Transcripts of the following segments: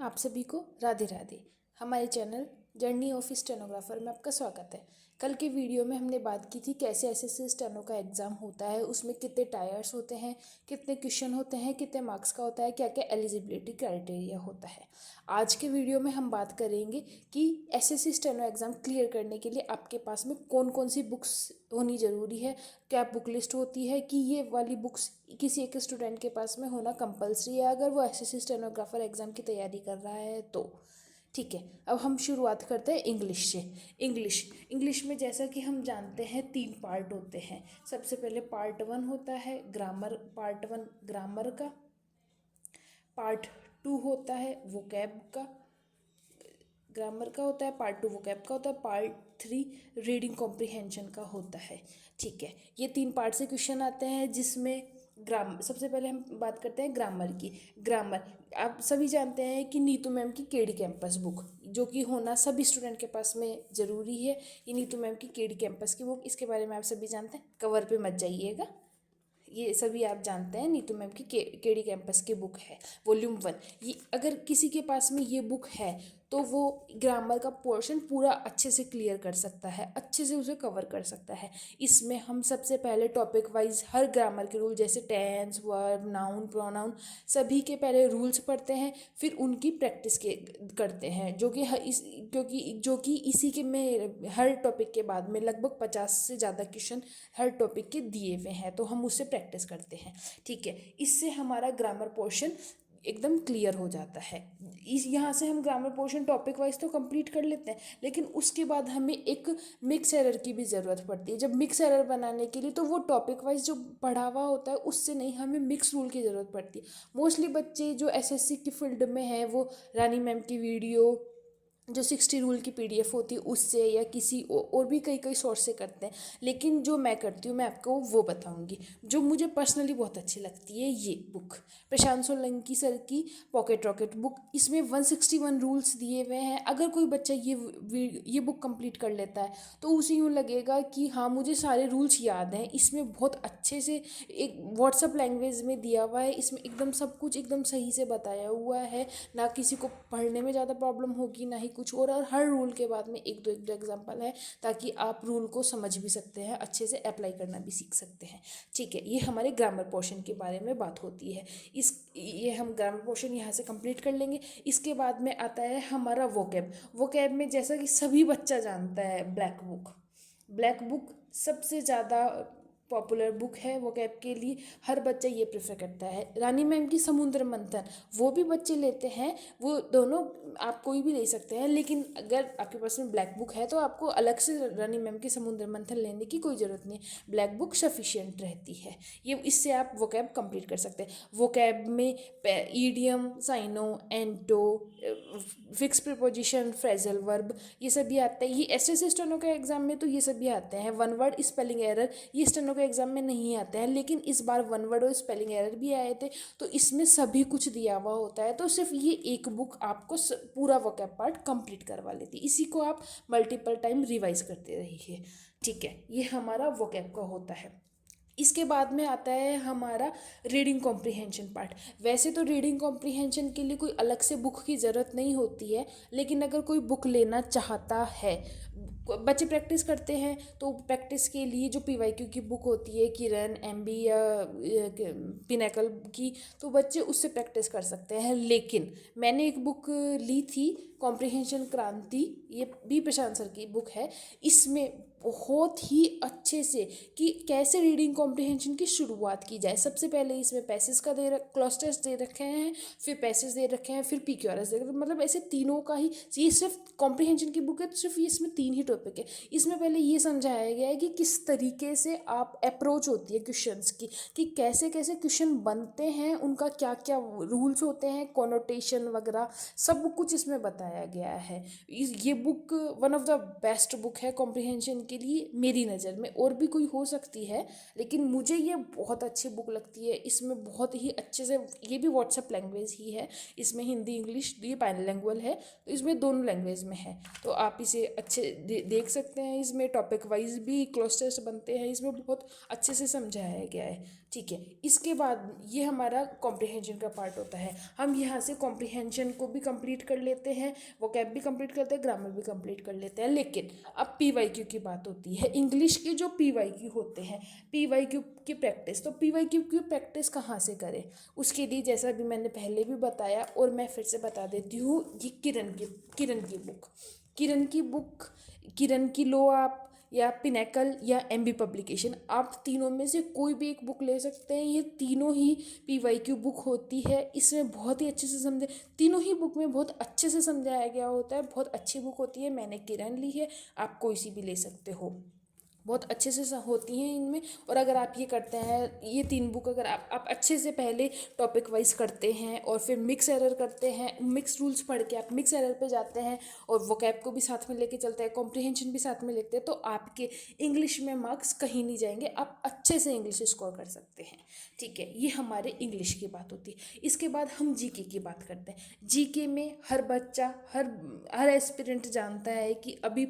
आप सभी को राधे राधे। हमारे चैनल जर्नी ऑफ स्टेनोग्राफर में आपका स्वागत है। कल के वीडियो में हमने बात की थी कैसे एसएससी स्टेनो का एग्ज़ाम होता है, उसमें कितने टायर्स होते हैं, कितने क्वेश्चन होते हैं, कितने मार्क्स का होता है, क्या क्या एलिजिबिलिटी क्राइटेरिया होता है। आज के वीडियो में हम बात करेंगे कि एसएससी स्टेनो एग्ज़ाम क्लियर करने के लिए आपके पास में कौन कौन सी बुक्स होनी ज़रूरी है, क्या बुक लिस्ट होती है, कि ये वाली बुक्स किसी एक स्टूडेंट के पास में होना कंपलसरी है अगर वो एसएससी स्टेनोग्राफर एग्ज़ाम की तैयारी कर रहा है तो। ठीक है, अब हम शुरुआत करते हैं इंग्लिश से। इंग्लिश में जैसा कि हम जानते हैं 3 पार्ट होते हैं। सबसे पहले पार्ट 1 होता है ग्रामर, पार्ट 1 ग्रामर का, पार्ट 2 होता है वोकैब का, ग्रामर का होता है, पार्ट 2 वोकैब का होता है, पार्ट 3 रीडिंग कॉम्प्रिहेंशन का होता है। ठीक है, ये 3 पार्ट से क्वेश्चन आते हैं जिसमें सबसे पहले हम बात करते हैं ग्रामर की। ग्रामर आप सभी जानते हैं कि नीतू मैम की केडी कैंपस बुक, जो कि होना सभी स्टूडेंट के पास में ज़रूरी है। ये नीतू मैम की केडी कैंपस की बुक, इसके बारे में आप सभी जानते हैं, कवर पे मत जाइएगा, ये सभी आप जानते हैं। नीतू मैम की केडी कैंपस की बुक है, वॉल्यूम 1। ये अगर किसी के पास में ये बुक है तो वो ग्रामर का पोर्शन पूरा अच्छे से क्लियर कर सकता है, अच्छे से उसे कवर कर सकता है। इसमें हम सबसे पहले टॉपिक वाइज हर ग्रामर के रूल, जैसे टेंस, वर्ब, नाउन, प्रोनाउन, सभी के पहले रूल्स पढ़ते हैं, फिर उनकी प्रैक्टिस करते हैं, जो कि इसी के में हर टॉपिक के बाद में लगभग 50 से ज़्यादा क्वेश्चन हर टॉपिक के दिए हुए हैं, तो हम उससे प्रैक्टिस करते हैं। ठीक है, इससे हमारा ग्रामर पोर्शन एकदम क्लियर हो जाता है। इस यहाँ से हम ग्रामर पोर्शन टॉपिक वाइज तो कंप्लीट कर लेते हैं, लेकिन उसके बाद हमें एक मिक्स एरर की भी ज़रूरत पड़ती है। जब मिक्स एरर बनाने के लिए तो वो टॉपिक वाइज जो पढ़ा हुआ होता है उससे नहीं, हमें मिक्स रूल की ज़रूरत पड़ती है। मोस्टली बच्चे जो एसएससी की फील्ड में हैं वो रानी मैम की वीडियो जो 60 रूल की पीडीएफ होती है उससे, या किसी और भी कई कई सोर्स से करते हैं, लेकिन जो मैं करती हूँ मैं आपको वो बताऊँगी। जो मुझे पर्सनली बहुत अच्छी लगती है ये बुक, प्रशांत सोलंकी सर की पॉकेट रॉकेट बुक। इसमें 161 रूल्स दिए हुए हैं। अगर कोई बच्चा ये बुक कंप्लीट कर लेता है तो उसे यूँ लगेगा कि हाँ मुझे सारे रूल्स याद हैं। इसमें बहुत अच्छे से एक व्हाट्सअप लैंग्वेज में दिया हुआ है, इसमें एकदम सब कुछ एकदम सही से बताया हुआ है, ना किसी को पढ़ने में ज़्यादा प्रॉब्लम होगी ना ही कुछ और हर रूल के बाद में एक दो एग्जाम्पल है, ताकि आप रूल को समझ भी सकते हैं, अच्छे से अप्लाई करना भी सीख सकते हैं। ठीक है, ये हमारे ग्रामर पोर्शन के बारे में बात होती है। ये हम ग्रामर पोर्शन यहाँ से कंप्लीट कर लेंगे। इसके बाद में आता है हमारा वोकैब में जैसा कि सभी बच्चा जानता है, ब्लैक बुक सबसे ज़्यादा पॉपुलर बुक है वोकैब के लिए, हर बच्चा ये प्रेफर करता है। रानी मैम की समुद्र मंथन वो भी बच्चे लेते हैं, वो दोनों आप कोई भी ले सकते हैं, लेकिन अगर आपके पास में ब्लैक बुक है तो आपको अलग से रानी मैम की समुद्र मंथन लेने की कोई ज़रूरत नहीं है, ब्लैक बुक सफिशिएंट रहती है। ये इससे आप वोकैब कंप्लीट कर सकते हैं। वोकैब में idiom, syno, anto, fix preposition, phrasal verb, ये सभी आते हैं। ये एसएससी स्टेनो के एग्जाम में तो ये सभी आते हैं। वन वर्ड स्पेलिंग एरर ये स्टेनो के एग्जाम में नहीं आते हैं, लेकिन इस बार वन वर्ड और स्पेलिंग एरर भी आए थे, तो इसमें सभी कुछ दिया हुआ होता है। तो सिर्फ ये एक बुक आपको पूरा वोकैब पार्ट कंप्लीट करवा लेती है। इसी को आप मल्टीपल टाइम रिवाइज करते रहिए। ठीक है, ये हमारा वोकैब का होता है। इसके बाद में आता है हमारा रीडिंग कॉम्प्रिहेंशन पार्ट। वैसे तो रीडिंग कॉम्प्रिहेंशन के लिए कोई अलग से बुक की ज़रूरत नहीं होती है, लेकिन अगर कोई बुक लेना चाहता है, बच्चे प्रैक्टिस करते हैं तो प्रैक्टिस के लिए जो पीवाईक्यू की बुक होती है, किरण, एमबी या पिनेकल की, तो बच्चे उससे प्रैक्टिस कर सकते हैं। लेकिन मैंने एक बुक ली थी, कॉम्प्रिहेंशन क्रांति, ये भी प्रशांत सर की बुक है। इसमें बहुत ही अच्छे से कि कैसे रीडिंग कॉम्प्रिहेंशन की शुरुआत की जाए। सबसे पहले इसमें पैसेज का क्लस्टर्स दे रखे हैं, फिर पैसेज दे रखे हैं, फिर पीक्यूआरएस दे रखे हैं, मतलब ऐसे तीनों का ही। ये सिर्फ कॉम्प्रिहेंशन की बुक है तो सिर्फ इसमें 3 ही टॉपिक है। इसमें पहले ये समझाया गया है कि किस तरीके से आप अप्रोच होती है क्वेश्चंस की, कि कैसे कैसे क्वेश्चन बनते हैं, उनका क्या क्या रूल्स होते हैं, कॉनोटेशन वगैरह सब कुछ इसमें बताया गया है। ये book one of the best book है कॉम्प्रिहेंशन के लिए मेरी नज़र में। और भी कोई हो सकती है, लेकिन मुझे ये बहुत अच्छी बुक लगती है। इसमें बहुत ही अच्छे से, ये भी व्हाट्सएप लैंग्वेज ही है, इसमें हिंदी इंग्लिश ये बाइलिंगुअल है, तो इसमें दोनों लैंग्वेज में है, तो आप इसे अच्छे देख सकते हैं। इसमें टॉपिक वाइज भी क्लस्टर्स बनते हैं, इसमें बहुत अच्छे से समझाया गया है। ठीक है। इसके बाद ये हमारा कॉम्प्रिहेंशन का पार्ट होता है। हम यहाँ से कॉम्प्रिहेंशन को भी कंप्लीट कर लेते हैं, वोकैब भी कंप्लीट करते हैं, ग्रामर भी कंप्लीट कर लेते हैं। लेकिन अब पीवाईक्यू की बात होती है, इंग्लिश के जो पीवाईक्यू होते हैं, पीवाईक्यू की प्रैक्टिस। तो पीवाईक्यू की प्रैक्टिस कहाँ से करें? उसके लिए जैसा भी मैंने पहले भी बताया और मैं फिर से बता देती हूँ, ये किरण की बुक, किरण की लो आप, या पिनेकल या एमबी पब्लिकेशन, आप तीनों में से कोई भी एक बुक ले सकते हैं। ये तीनों ही पीवाईक्यू बुक होती है। इसमें बहुत ही अच्छे से समझे, तीनों ही बुक में बहुत अच्छे से समझाया गया होता है। बहुत अच्छी बुक होती है। मैंने किरण ली है, आप कोई सी भी ले सकते हो, बहुत अच्छे से होती हैं इनमें। और अगर आप ये करते हैं, ये तीन बुक अगर आप अच्छे से पहले टॉपिक वाइज करते हैं और फिर मिक्स एरर करते हैं, मिक्स रूल्स पढ़ के आप मिक्स एरर पे जाते हैं और वोकैब को भी साथ में लेके चलते हैं, कॉम्प्रिहेंशन भी साथ में लेते हैं, तो आपके इंग्लिश में मार्क्स कहीं नहीं जाएंगे, आप अच्छे से इंग्लिश स्कोर कर सकते हैं। ठीक है, ये हमारे इंग्लिश की बात होती है। इसके बाद हम जीके की बात करते हैं। जीके में हर बच्चा, हर एस्पिरेंट जानता है कि अभी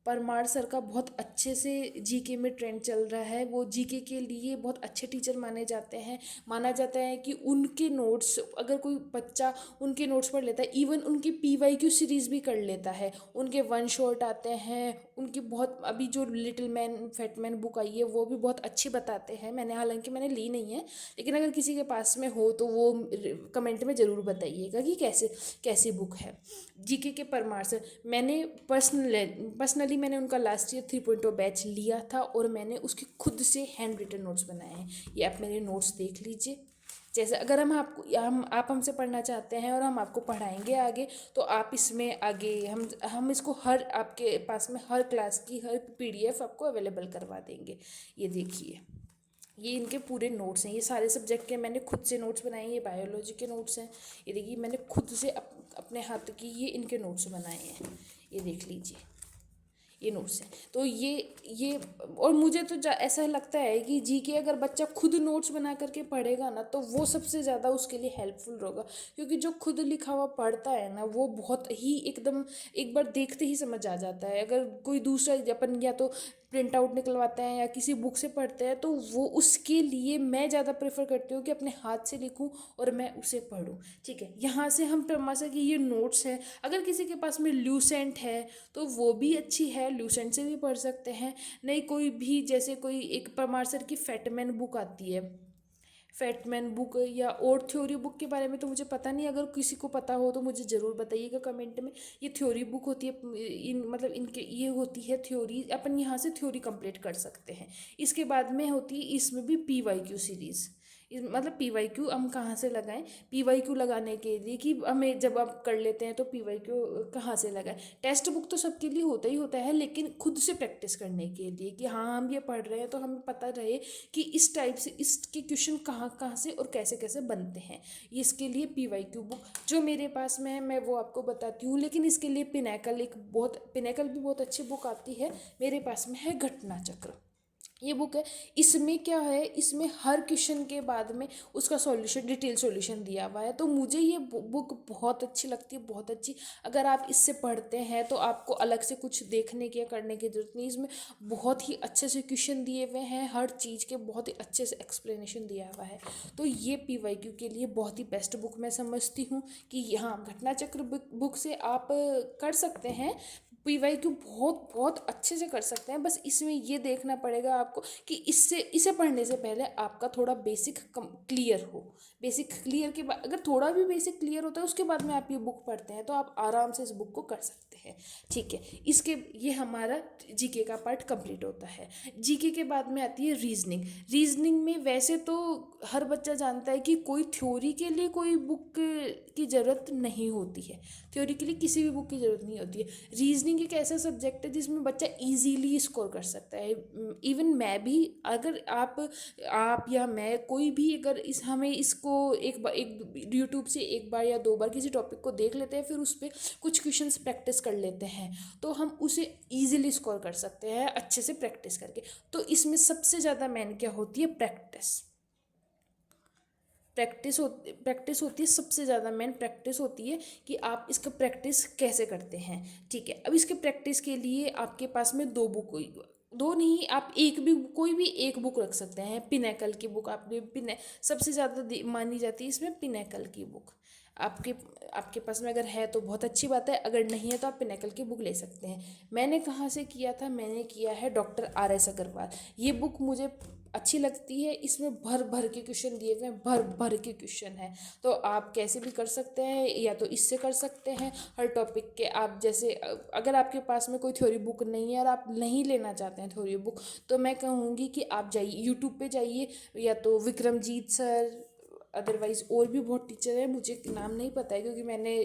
परमार सर का बहुत अच्छे से जीके में ट्रेंड चल रहा है। वो जीके के लिए बहुत अच्छे टीचर माने जाते हैं। माना जाता है कि उनके नोट्स, अगर कोई बच्चा उनके नोट्स पढ़ लेता है, इवन उनकी पीवाईक्यू सीरीज़ भी कर लेता है, उनके वन शॉट आते हैं, उनकी बहुत, अभी जो little man fat man book आई है वो भी बहुत अच्छी बताते हैं। हालांकि मैंने ली नहीं है, लेकिन अगर किसी के पास में हो तो वो कमेंट में ज़रूर बताइएगा कि कैसी बुक है। जीके के परमार सर, मैंने पर्सनली मैंने उनका लास्ट ईयर 3.0 बैच लिया था और मैंने उसके खुद से हैंड रिटन नोट्स बनाए हैं। ये आप मेरे नोट्स देख लीजिए। जैसे अगर आप हमसे पढ़ना चाहते हैं और हम आपको पढ़ाएंगे आगे, तो आप इसमें आगे हम इसको हर आपके पास में हर क्लास की हर पीडीएफ आपको अवेलेबल करवा देंगे। ये देखिए, ये इनके पूरे नोट्स हैं। ये सारे सब्जेक्ट के मैंने खुद से नोट्स बनाए हैं। ये बायोलॉजी के नोट्स हैं। ये देखिए, मैंने खुद से अपने हाथ की ये इनके नोट्स बनाए हैं। ये देख लीजिए, ये नोट्स हैं। तो ये और मुझे तो ऐसा लगता है कि जीके अगर बच्चा खुद नोट्स बना करके पढ़ेगा ना, तो वो सबसे ज़्यादा उसके लिए हेल्पफुल होगा। क्योंकि जो खुद लिखा हुआ पढ़ता है ना, वो बहुत ही एकदम एक बार देखते ही समझ आ जाता है। अगर कोई दूसरा अपन या तो प्रिंट आउट निकलवाते हैं या किसी बुक से पढ़ते हैं, तो वो उसके लिए मैं ज़्यादा प्रेफर करती हूँ कि अपने हाथ से लिखूँ और मैं उसे पढूँ। ठीक है, यहाँ से हम प्रमाशा की ये नोट्स है। अगर किसी के पास में ल्यूसेंट है तो वो भी अच्छी है, ल्यूसेंट से भी पढ़ सकते हैं। नहीं, कोई भी जैसे कोई एक परमार सर की फैटमैन बुक आती है, फैटमैन बुक, या और थ्योरी बुक के बारे में तो मुझे पता नहीं। अगर किसी को पता हो तो मुझे ज़रूर बताइएगा कमेंट में। ये थ्योरी बुक होती है, मतलब इनके ये होती है थ्योरी, अपन यहाँ से थ्योरी कंप्लीट कर सकते हैं। इसके बाद में होती है इसमें भी पीवाईक्यू सीरीज़। मतलब पीवाईक्यू हम कहाँ से लगाएं? पीवाईक्यू लगाने के लिए कि हमें जब आप कर लेते हैं तो पीवाईक्यू कहाँ से लगाएं? टेक्स्ट बुक तो सबके लिए होता ही होता है, लेकिन खुद से प्रैक्टिस करने के लिए कि हाँ, हम ये पढ़ रहे हैं तो हमें पता रहे कि इस टाइप से इसके क्वेश्चन कहाँ कहाँ से और कैसे कैसे बनते हैं। इसके लिए पीवाईक्यू बुक जो मेरे पास में है, मैं वो आपको बताती हूँ। लेकिन इसके लिए पिनेकल भी बहुत अच्छी बुक आती है। मेरे पास में है घटना चक्र, ये बुक है। इसमें क्या है, इसमें हर क्वेश्चन के बाद में उसका सॉल्यूशन, डिटेल सॉल्यूशन दिया हुआ है। तो मुझे ये बुक बहुत अच्छी लगती है, बहुत अच्छी। अगर आप इससे पढ़ते हैं तो आपको अलग से कुछ देखने की या करने की जरूरत नहीं। इसमें बहुत ही अच्छे से क्वेश्चन दिए हुए हैं, हर चीज़ के बहुत ही अच्छे से एक्सप्लेनेशन दिया हुआ है। तो ये पीवाईक्यू के लिए बहुत ही बेस्ट बुक मैं समझती हूँ कि यहाँ घटना चक्र बुक से आप कर सकते हैं। पीवाईक्यू बहुत बहुत अच्छे से कर सकते हैं। बस इसमें ये देखना पड़ेगा आपको कि इसे पढ़ने से पहले आपका थोड़ा बेसिक क्लियर हो। बेसिक क्लियर के बाद, अगर थोड़ा भी बेसिक क्लियर होता है उसके बाद में आप ये बुक पढ़ते हैं, तो आप आराम से इस बुक को कर सकते हैं। ठीक है, ये हमारा जीके का पार्ट कंप्लीट होता है। जीके के बाद में आती है रीजनिंग। रीजनिंग में वैसे तो हर बच्चा जानता है कि कोई थ्योरी के लिए कोई बुक की ज़रूरत नहीं होती है। थ्योरी के लिए किसी भी बुक की ज़रूरत नहीं होती है। रीजनिंग एक ऐसा सब्जेक्ट है जिसमें बच्चा इजीली स्कोर कर सकता है। इवन मैं भी, अगर आप या मैं, कोई भी अगर हमें इसको एक यूट्यूब से एक बार या दो बार किसी टॉपिक को देख लेते हैं, फिर उस पर कुछ क्वेश्चंस प्रैक्टिस कर लेते हैं, तो हम उसे ईजिली स्कोर कर सकते हैं अच्छे से प्रैक्टिस करके। तो इसमें सबसे ज़्यादा मेन क्या होती है? प्रैक्टिस होती है। सबसे ज़्यादा मेन प्रैक्टिस होती है कि आप इसका प्रैक्टिस कैसे करते हैं। ठीक है, अब इसके प्रैक्टिस के लिए आपके पास में दो नहीं, आप एक भी कोई भी एक बुक रख सकते हैं। पिनेकल की बुक, आपने सबसे ज़्यादा मानी जाती है इसमें पिनेकल की बुक। आपके आपके पास में अगर है तो बहुत अच्छी बात है, अगर नहीं है तो आप पिनेकल की बुक ले सकते हैं। मैंने कहाँ से किया था, मैंने किया है डॉक्टर RS अग्रवाल। ये बुक मुझे अच्छी लगती है, इसमें भर भर के क्वेश्चन दिए हुए हैं, भर भर के क्वेश्चन हैं। तो आप कैसे भी कर सकते हैं, या तो इससे कर सकते हैं हर टॉपिक के। आप जैसे अगर आपके पास में कोई थ्योरी बुक नहीं है और आप नहीं लेना चाहते हैं थ्योरी बुक, तो मैं कहूँगी कि आप जाइए यूट्यूब पे जाइए, या तो विक्रमजीत सर, अदरवाइज़ और भी बहुत टीचर है, मुझे नाम नहीं पता है क्योंकि मैंने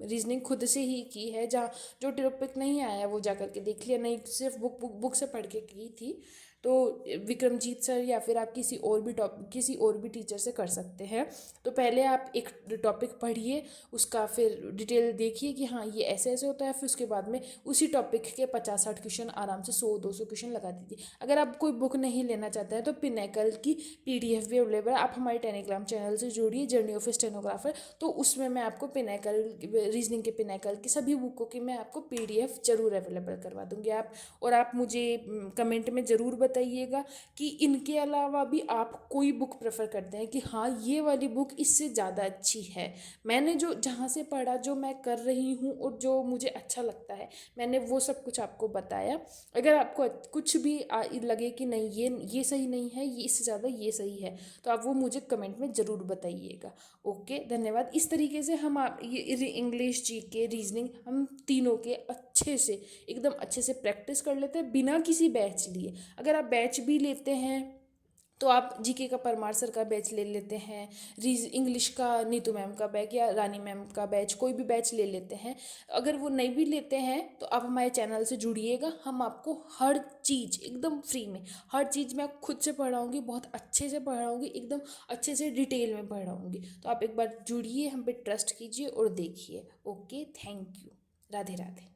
रीजनिंग खुद से ही की है। जहाँ जो टॉपिक नहीं आया वो जा करके देख लिया, नहीं सिर्फ बुक से पढ़ के की थी। तो विक्रमजीत सर या फिर आप किसी और भी टीचर से कर सकते हैं। तो पहले आप एक टॉपिक पढ़िए, उसका फिर डिटेल देखिए कि हाँ ये ऐसे ऐसे होता है, फिर उसके बाद में उसी टॉपिक के 50-60 क्वेश्चन आराम से 100-200 क्वेश्चन लगा दीजिए। अगर आप कोई बुक नहीं लेना चाहते हैं तो पिनेकल की PDF भी अवेलेबल है। आप हमारे टेलीग्राम चैनल से जुड़िए, जर्नी ऑफ स्टेनोग्राफर, तो उसमें मैं आपको पिनेकल रीजनिंग के पिनेकल की सभी बुकों की मैं आपको PDF जरूर अवेलेबल करवा दूंगी। आप मुझे कमेंट में ज़रूर बताइएगा कि इनके अलावा भी आप कोई बुक प्रेफर करते हैं कि हाँ ये वाली बुक इससे ज़्यादा अच्छी है। मैंने जो जहाँ से पढ़ा, जो मैं कर रही हूँ और जो मुझे अच्छा लगता है, मैंने वो सब कुछ आपको बताया। अगर आपको कुछ भी लगे कि नहीं ये सही नहीं है, ये इससे ज़्यादा ये सही है, तो आप वो मुझे कमेंट में ज़रूर बताइएगा। ओके, धन्यवाद। इस तरीके से हम ये इंग्लिश, GK, रीजनिंग हम तीनों के एकदम अच्छे से प्रैक्टिस कर लेते हैं बिना किसी बैच लिए। अगर आप बैच भी लेते हैं तो आप GK का परमार सर का बैच ले लेते हैं, इंग्लिश का नीतू मैम का बैच या रानी मैम का बैच, कोई भी बैच ले लेते हैं। अगर वो नहीं भी लेते हैं तो आप हमारे चैनल से जुड़िएगा, हम आपको हर चीज़ एकदम फ्री में, हर चीज़ मैं खुद से पढ़ाऊँगी, बहुत अच्छे से पढ़ाऊँगी, एकदम अच्छे से डिटेल में पढ़ाऊँगी। तो आप एक बार जुड़िए, हम पे ट्रस्ट कीजिए और देखिए। Okay, thank you. Radhe Radhe.